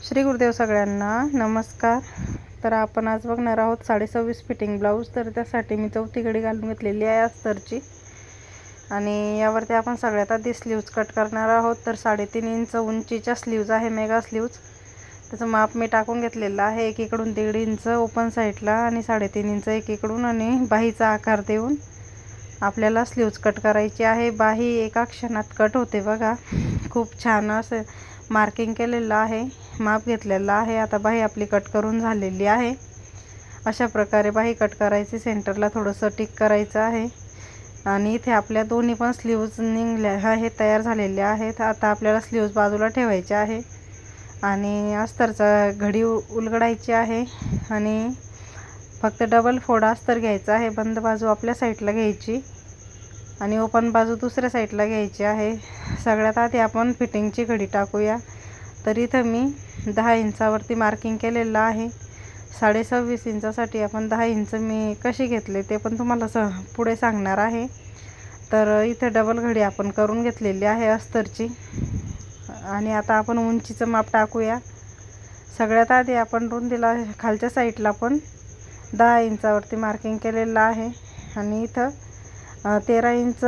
श्री गुरुदेव सगळ्यांना नमस्कार। तर आपण आज बघणार आहोत 26.5 फिटिंग ब्लाऊज। तर त्यासाठी मी चौथी घडी घालून घेतलेली आहे अस्तरची आणि यावरती आपण सगळ्यात आधी स्लीव्ज कट करणार आहोत। तर 3.5 इंच उंचीच्या स्लीव्ज आहे, मेगा स्लीव्ज। त्याचं माप मी टाकून घेतलेलं आहे। एकीकडून 1.5 इंच ओपन साईडला आणि 3.5 इंच एकीकडून आणि बाहीचा आकार देऊन आपल्याला स्लीव्ज कट करायची आहे। बाही एका क्षणात कट होते बघा, खूप छान असं मार्किंग केलेलं आहे, माप घेतलेला आहे। आता बाही आपली कट करून झालेली आहे। अशा प्रकारे बाही कट करायची, सेंटरला थोडंसं टिक करायचं आहे आणि इथे आपल्या दोन्ही पण स्लीव्ज निघल्या आहेत, तयार झालेल्या आहेत। आता आपल्याला स्लीव्ज बाजूला ठेवायचे आहे आणि अस्तरचा घडी उलगडायची आहे आणि फक्त डबल फोल्ड अस्तर घ्यायचा आहे। बंद बाजू आपल्या साईडला घ्यायची आणि ओपन बाजू दुसऱ्या साईडला घ्यायची आहे। सगळ्यात आधी आपण फिटिंगची घडी टाकूया। तर इथं मी 10 इंचावरती मार्किंग केलेलं आहे। 26.5 इंचासाठी आपण 10 इंच मी कशी घेतले ते पण तुम्हाला पुढे सांगणार आहे। तर इथे डबल घडी आपण करून घेतलेली आहे अस्तरची आणि आता आपण उंचीचं माप टाकूया। सगळ्यात आधी आपण रुंदीला खालच्या साईडला पण 10 इंचावरती मार्किंग केलेलं आहे आणि इथं 13 इंच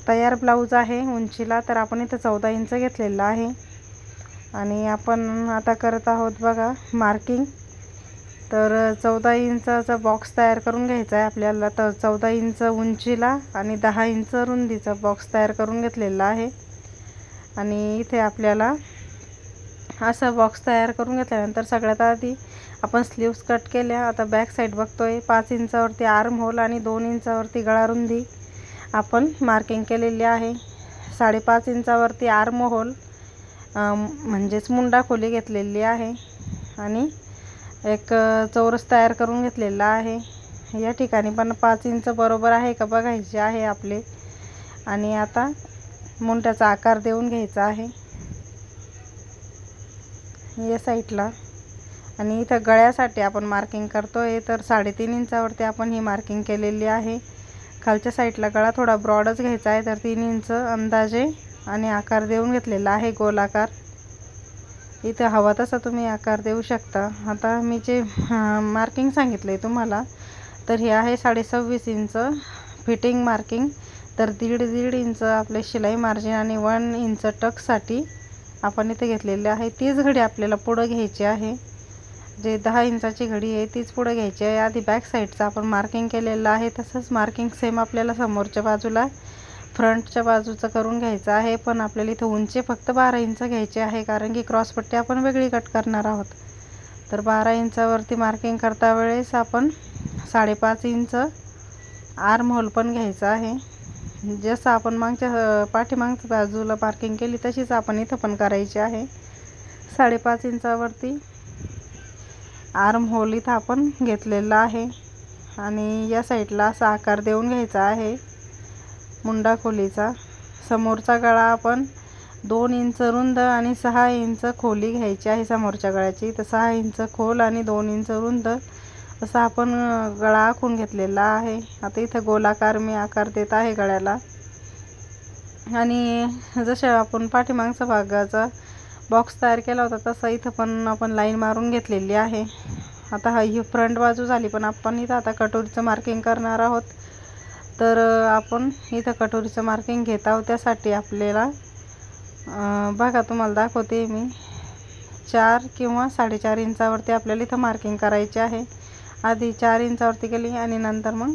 तयार ब्लाऊज आहे उंचीला। तर आपण इथं 14 इंच घेतलेलं आहे आणि आपण आता करत आहोत बघा मार्किंग। तर 14 इंचाचा बॉक्स तयार करून घ्यायचा आहे आपल्याला। तर 14 इंच उंचीला आणि 10 इंच रुंदीचा बॉक्स तयार करून घेतलेला आहे आणि इथे आपल्याला असा बॉक्स तयार करून घेतल्यानंतर सगळ्यात आधी आपण स्लीव्स कट केल्या। आता बॅक साईड बघतोय, 5 इंचावरती आर्म होल आणि 2 इंचावरती गळा रुंदी आपण मार्किंग केलेली आहे। 5.5 इंचावरती आर्म होल म्हणजेच मुंडा खोली घेतलेली आहे आणि एक चौरस तयार करून घेतलेला आहे। या ठिकाणी पण 5 इंच बरोबर आहे का बघायचे आहे आपले आणि आता मुंड्याचा आकार देऊन घ्यायचा आहे या साईडला आणि इथं गळ्यासाठी आपण मार्किंग करतोय। तर 3.5 इंचावरती आपण ही मार्किंग केलेली आहे। खालच्या साईडला गळा थोडा ब्रॉडच घ्यायचा आहे, तर 3 इंच अंदाजे आणि आकार देऊन घेतलेला आहे गोलाकार। इथे हवा तसा तुम्ही आकार देऊ शकता। आता मी जे मार्किंग सांगितले तुम्हाला, तर हे आहे 26.5 इंच फिटिंग मार्किंग। तर 1.5 इंच आपले शिलाई मार्जिन आणि 1 इंच टक्ससाठी आपण इथे घेतलेले आहे। तीच घडी आपल्याला पुढे घ्यायची आहे, जे 10 इंचाची घडी आहे तीच पुढे घ्यायची आहे। आधी बॅक साईडचं आपण मार्किंग केलेलं आहे, तसंच मार्किंग सेम आपल्याला समोरच्या बाजूला फ्रंटच्या बाजूचं करून घ्यायचं आहे। पण आपल्याला इथं उंची फक्त 12 इंच घ्यायची आहे, कारण की क्रॉसपट्टी आपण वेगळी कट करणार आहोत। तर 12 इंचावरती मार्किंग करता वेळेस आपण 5.5 इंच आर्म होल पण घ्यायचा आहे। जसं आपण पाठीमागच्या बाजूला मार्किंग केली तशीच आपण इथं पण करायची आहे। 5.5 इंचावरती आर्म होल इथं आपण घेतलेला आहे आणि या साईडला असा आकार देऊन घ्यायचा आहे मुंडा खोलीचा। समोरचा गळा आपण 2 इंच रुंद आणि 6 इंच खोली घ्यायची आहे समोरच्या गळ्याची। तर 6 इंच खोल आणि 2 इंच रुंद असा आपण गळा आखून घेतलेला आहे। आता इथं गोलाकार मी आकार देत आहे गळ्याला आणि जसे आपण पाठीमागचा भागाचा बॉक्स तयार केला होता तसा इथं पण आपण लाईन मारून घेतलेली आहे। आता ही फ्रंट बाजू झाली, पण आपण इथं आता कटोरीचं मार्किंग करणार आहोत। तर आपण इथं कटोरीचं मार्किंग घेत आहोत। त्यासाठी आपल्याला बघा तुम्हाला दाखवते मी, 4 किंवा 4.5 इंचावरती आपल्याला इथं मार्किंग करायची आहे। आधी 4 इंचावरती केली आणि नंतर मग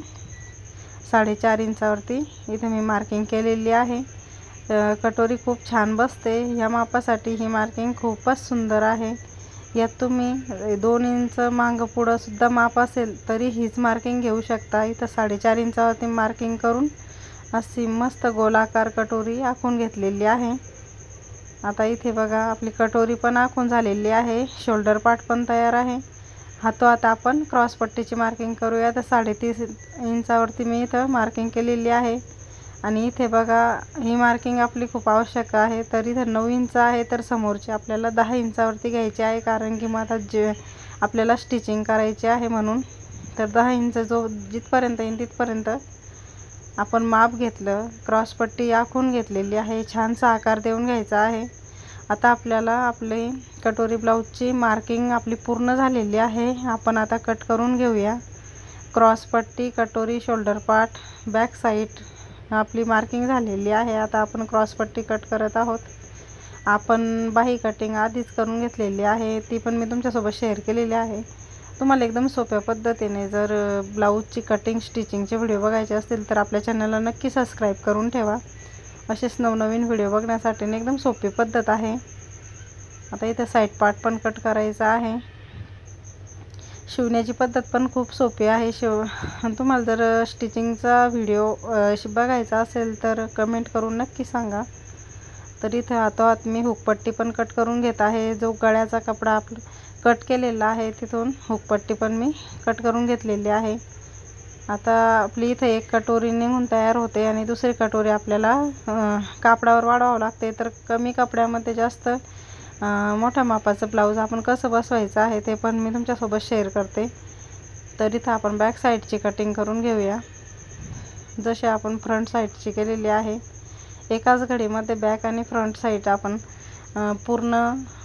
4.5 इंचावरती इथे मी मार्किंग केलेली आहे। कटोरी खूप छान बसते, ह्या मापासाठी ही मार्किंग खूपच सुंदर आहे। यात तुम्ही 2 इंच मागं पुढं सुद्धा माप असेल तरी हीच मार्किंग घेऊ शकता। इथं 4.5 इंचावरती मार्किंग करून अशी मस्त गोलाकार कटोरी आखून घेतलेली आहे। आता इथे बघा आपली कटोरी पण आखून झालेली आहे, शोल्डर पार्ट पण तयार आहे। आता आपण क्रॉसपट्टीची मार्किंग करूया। तर 3.5 इंचावरती मी इथं मार्किंग केलेली आहे आणि इथे बघा ही मार्किंग आपली खूप आवश्यक आहे। तर इथं 9 इंच आहे, तर समोरची आपल्याला 10 इंचावरती घ्यायची आहे, कारण की मग आता आपल्याला स्टिचिंग करायची आहे म्हणून। तर 10 इंच जिथपर्यंत येईल तिथपर्यंत आपण माप घेतलं, क्रॉसपट्टी आखून घेतलेली आहे, छानसा आकार देऊन घ्यायचा आहे। आता आपल्याला आपले कटोरी ब्लाऊजची मार्किंग आपली पूर्ण झालेली आहे. आपण आता कट करून घेऊया. क्रॉस पट्टी, कटोरी, शोल्डर पार्ट, बॅक साईड आपली मार्किंग झालेली आहे. आता आपण क्रॉस पट्टी कट करत आहोत. आपण बाही कटिंग आधीच करून घेतलेली आहे, ती पण मी तुमच्यासोबत शेअर केलेली आहे. तुम्हाला एकदम सोप्या पद्धतीने जर ब्लाऊजची कटिंग स्टिचिंगचे व्हिडिओ बघायचे असतील तर आपल्या चॅनलला नक्की सबस्क्राईब करून ठेवा. असेच नवनवीन व्हिडिओ बघण्यासाठी एकदम सोपी पद्धत आहे. आता इथे साईड पार्ट पण कट करायचा आहे. शिवण्याची पद्धत पण खूप सोपी आहे. तुम्हाला जर स्टिचिंगचा व्हिडिओ बघायचा असेल तर कमेंट करून नक्की सांगा. तर इथे हातोहात मी हुकपट्टी पण कट करून घेत आहे. जो गळ्याचा कपडा आपला कट केलेला आहे तिथून हुकपट्टी पण मी कट करून घेतलेली आहे. आता आपली इथे एक कटोरी निघून तयार होते आणि दुसरी कटोरी आपल्याला कापडावर वाढवावं लागते. तर कमी कपड्यामध्ये जास्त मोठ्या मापाचं ब्लाऊज आपण कसं बसवायचं आहे ते पण मी तुमच्यासोबत शेअर करते. तर इथं आपण बॅक साईडची कटिंग करून घेऊया, जसे आपण फ्रंट साईडची केलेली आहे. एकाच घडीमध्ये बॅक आणि फ्रंट साईड आपण पूर्ण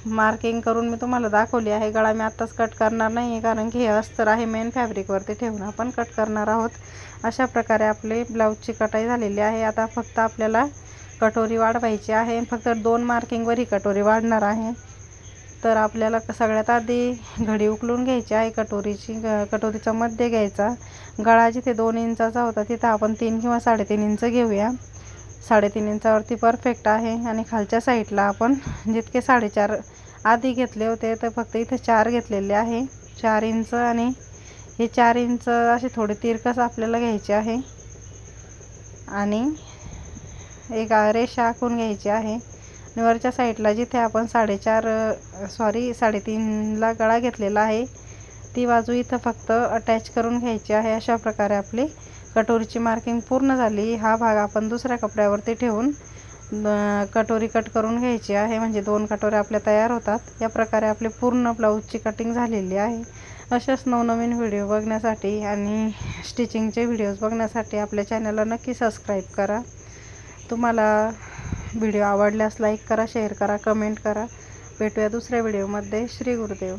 मार्किंग करून मी तुम्हाला दाखवली आहे. गळा मी आत्ताच कट करणार नाही आहे, कारण की हे अस्तर आहे मेन फॅब्रिकवरती ठेवून आपण कट करणार आहोत. अशा प्रकारे आपले ब्लाऊजची कटाई झालेली आहे. आता फक्त आपल्याला कटोरी वाढवायची आहे. फक्त 2 मार्किंगवर ही कटोरी वाढणार आहे. तर आपल्याला सगळ्यात आधी घडी उकलून घ्यायची आहे. कटोरीचा मध्य घ्यायचा. गळा जिथे 2 इंचाचा होता तिथं आपण 3 किंवा 3.5 इंच घेऊया. 3.5 इंचावरती परफेक्ट आहे. आणि खालच्या साईडला आपण जितके 4.5 आधी घेतले होते तर फक्त इथे 4 घेतलेले आहे. 4 इंच आणि हे 4 इंच असे थोडे तिरकस आपल्याला घ्यायचे आहे आणि एक रेषा आखून घ्यायची आहे. आणि वरच्या साईडला जिथे आपण 3.5ला गळा घेतलेला आहे ती बाजू इथं फक्त अटॅच करून घ्यायची आहे. अशा प्रकारे आपली कटोरीची मार्किंग पूर्ण झाली. हा भाग आपण दुसऱ्या कपड्यावरती ठेवून कटोरी कट करून घ्यायची आहे, म्हणजे 2 कटोऱ्या आपल्या तयार होतात. या प्रकारे आपली पूर्ण ब्लाऊजची कटिंग झालेली आहे. अशाच नवनवीन व्हिडिओ बघण्यासाठी आणि स्टिचिंगचे व्हिडिओज बघण्यासाठी आपल्या चॅनलला नक्की सबस्क्राईब करा. तुम्हाला व्हिडिओ आवडल्यास लाईक करा, शेअर करा, कमेंट करा. भेटूया दुसऱ्या व्हिडिओमध्ये. श्री गुरुदेव.